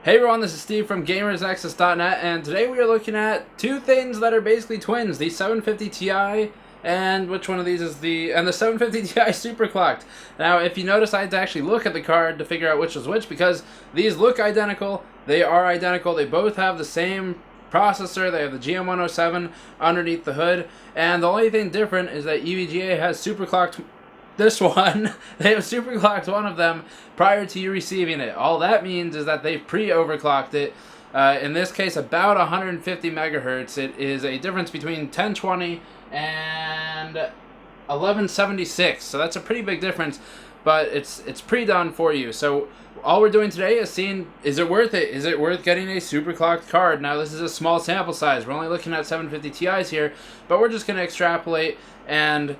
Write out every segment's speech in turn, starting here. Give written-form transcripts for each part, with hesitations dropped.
Hey everyone, this is Steve from GamersNexus.net, and today we are looking at two things that are basically twins: the 750 Ti and which one of these is the 750 Ti SuperClocked. Now, if you notice, I had to actually look at the card to figure out which was which because these look identical. They are identical. They both have the same processor. They have the GM107 underneath the hood, and the only thing different is that EVGA has SuperClocked this one. They have SuperClocked one of them prior to you receiving it. All that means is that they've pre-overclocked it. In this case, about 150 megahertz. It is a difference between 1020 and 1176. So that's a pretty big difference, but it's pre-done for you. So all we're doing today is seeing, is it worth it? Is it worth getting a SuperClocked card? Now, this is a small sample size. We're only looking at 750 Ti's here, but we're just going to extrapolate and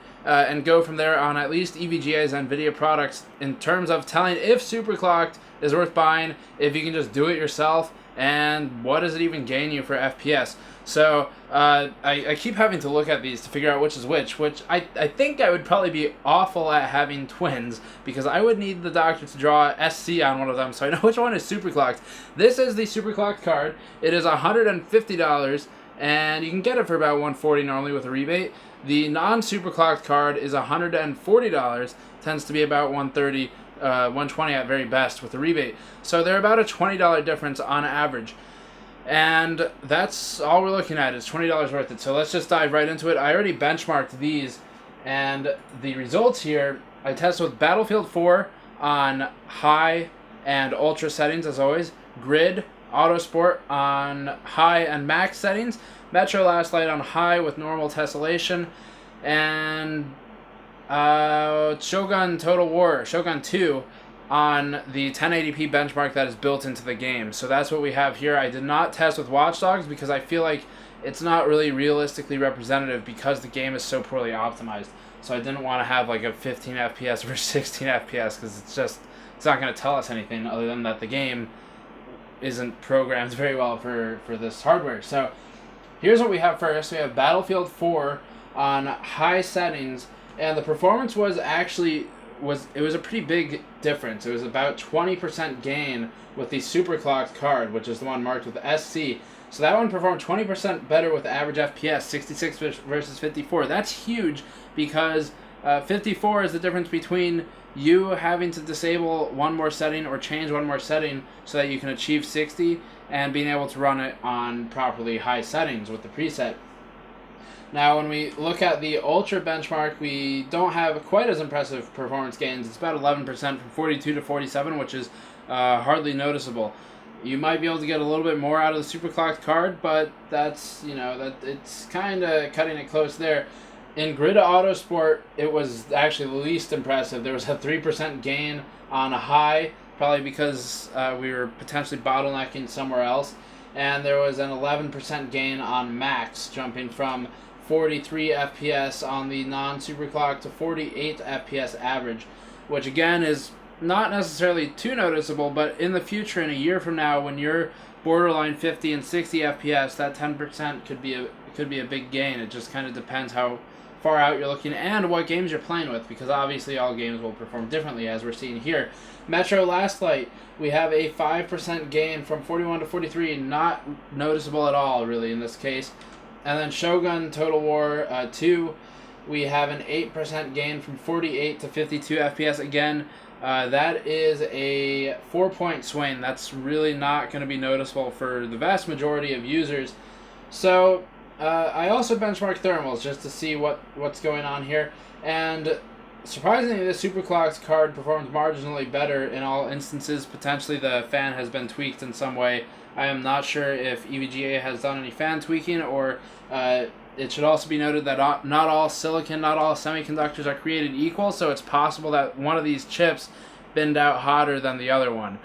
go from there on at least EVGA's NVIDIA products in terms of telling if SuperClocked is worth buying, if you can just do it yourself, and what does it even gain you for FPS. So I keep having to look at these to figure out which is which I think I would probably be awful at having twins because I would need the doctor to draw SC on one of them so I know which one is SuperClocked. This is the SuperClocked card. It is $150 and you can get it for about $140 normally with a rebate. The non-SuperClocked card is $140, tends to be about $130, $120 at very best with a rebate. So they're about a $20 difference on average. And that's all we're looking at is $20 worth it. So let's just dive right into it. I already benchmarked these, and the results here, I tested with Battlefield 4 on high and ultra settings as always, Grid, Auto Sport on high and max settings, Metro Last Light on high with normal tessellation, and Shogun Total War, Shogun 2 on the 1080p benchmark that is built into the game. So that's what we have here. I did not test with Watch Dogs because I feel like it's not really realistically representative because the game is so poorly optimized. So I didn't want to have like a 15 FPS versus 16 FPS because it's not going to tell us anything other than that the game isn't programmed very well for this hardware. So here's what we have first. We have Battlefield 4 on high settings, and the performance was actually it was a pretty big difference. It was about 20% gain with the SuperClocked card, which is the one marked with SC. So that one performed 20% better with average FPS, 66 versus 54. That's huge because 54 is the difference between you having to disable one more setting or change one more setting so that you can achieve 60 and being able to run it on properly high settings with the preset. Now, when we look at the Ultra benchmark, we don't have quite as impressive performance gains. It's about 11% from 42 to 47, which is hardly noticeable. You might be able to get a little bit more out of the SuperClocked card, but that's, it's kind of cutting it close there. In Grid Auto Sport, it was actually the least impressive. There was a 3% gain on a high, probably because we were potentially bottlenecking somewhere else. And there was an 11% gain on max, jumping from 43 FPS on the non-SuperClocked to 48 FPS average, which again is not necessarily too noticeable, but in the future, in a year from now, when you're borderline 50 and 60 FPS, that 10% could be a big gain. It just kind of depends how far out you're looking and what games you're playing with, because obviously all games will perform differently, as we're seeing here. Metro Last Light, we have a 5% gain from 41 to 43, not noticeable at all, really, in this case. And then Shogun Total War 2, we have an 8% gain from 48 to 52 FPS. Again, that is a 4-point swing. That's really not going to be noticeable for the vast majority of users. So I also benchmarked thermals just to see what's going on here. And surprisingly, the SuperClocked card performs marginally better in all instances. Potentially the fan has been tweaked in some way. I am not sure if EVGA has done any fan tweaking, or it should also be noted that not all silicon, not all semiconductors are created equal, so it's possible that one of these chips binned out hotter than the other one.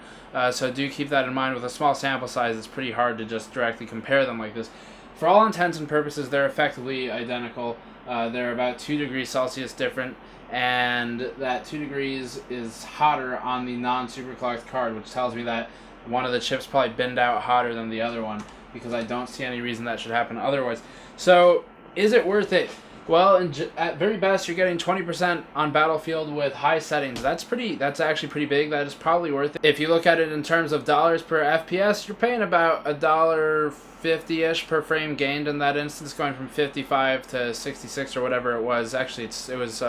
So do keep that in mind. With a small sample size, it's pretty hard to just directly compare them like this. For all intents and purposes, they're effectively identical. They're about 2 degrees Celsius different, and that 2 degrees is hotter on the non-SuperClocked card, which tells me that one of the chips probably binned out hotter than the other one, because I don't see any reason that should happen otherwise. So, is it worth it? Well, at very best, you're getting 20% on Battlefield with high settings. That's actually pretty big. That is probably worth it. If you look at it in terms of dollars per FPS, you're paying about $1.50-ish per frame gained in that instance, going from 55 to 66 or whatever it was. Actually, it was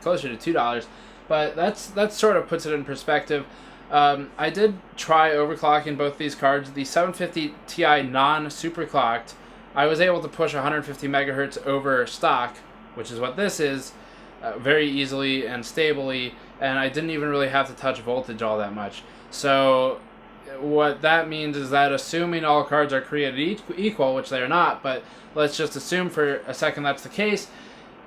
closer to $2, but that sort of puts it in perspective. I did try overclocking both these cards. The 750 Ti non-superclocked, I was able to push 150 megahertz over stock, which is what this is, very easily and stably, and I didn't even really have to touch voltage all that much. So what that means is that, assuming all cards are created equal, which they are not, but let's just assume for a second that's the case,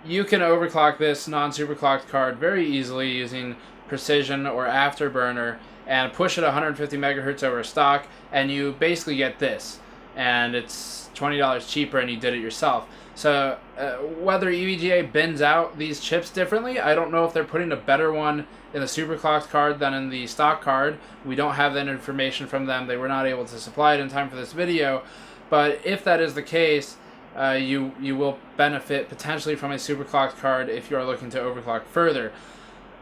you can overclock this non-superclocked card very easily using Precision or Afterburner and push it 150 megahertz over stock, and you basically get this. And it's $20 cheaper, and you did it yourself. So whether EVGA bins out these chips differently, I don't know if they're putting a better one in the superclocked card than in the stock card. We don't have that information from them. They were not able to supply it in time for this video. But if that is the case, you will benefit potentially from a superclocked card if you are looking to overclock further.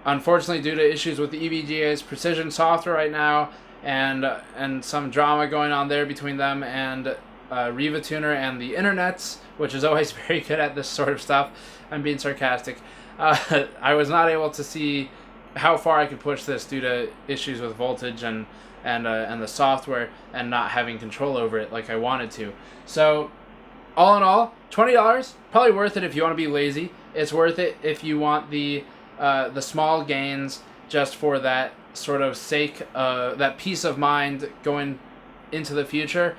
Unfortunately, due to issues with the EVGA's precision software right now, and some drama going on there between them and Riva Tuner and the internets, which is always very good at this sort of stuff. I'm being sarcastic. I was not able to see how far I could push this due to issues with voltage and the software, and not having control over it like I wanted to. So all in all, $20, probably worth it if you want to be lazy. It's worth it if you want the small gains just for that sort of sake, that peace of mind going into the future.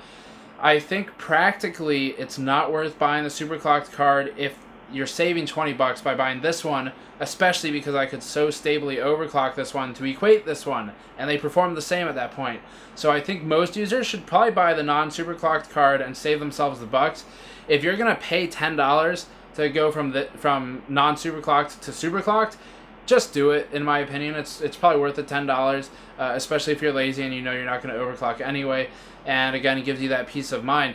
I think practically it's not worth buying the superclocked card if you're saving $20 by buying this one, especially because I could so stably overclock this one to equate this one, and they perform the same at that point. So I think most users should probably buy the non-superclocked card and save themselves the bucks. If you're gonna pay $10 to go from non-superclocked to superclocked, just do it. In my opinion, it's probably worth the $10, especially if you're lazy and you know you're not going to overclock anyway. And again, it gives you that peace of mind.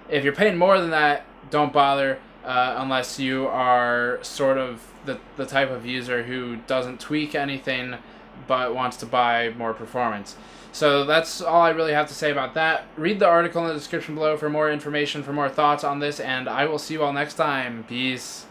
If you're paying more than that, don't bother, unless you are sort of the type of user who doesn't tweak anything but wants to buy more performance. So that's all I really have to say about that. Read the article in the description below for more information, for more thoughts on this, and I will see you all next time. Peace.